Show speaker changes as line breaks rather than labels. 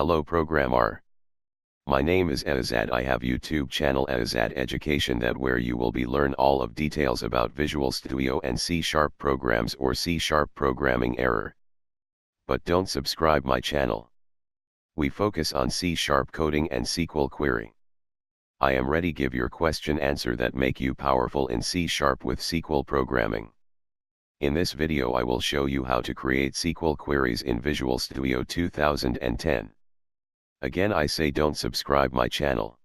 Hello programmer. My name is Azad. I have YouTube channel Azad Education that where you will be learn all of details about Visual Studio and C# programs or C# programming error. But don't subscribe my channel. We focus on C# coding and SQL query. I am ready give your question answer that make you powerful in C# with SQL programming. In this video I will show you how to create SQL queries in Visual Studio 2010. Again I say don't subscribe my channel.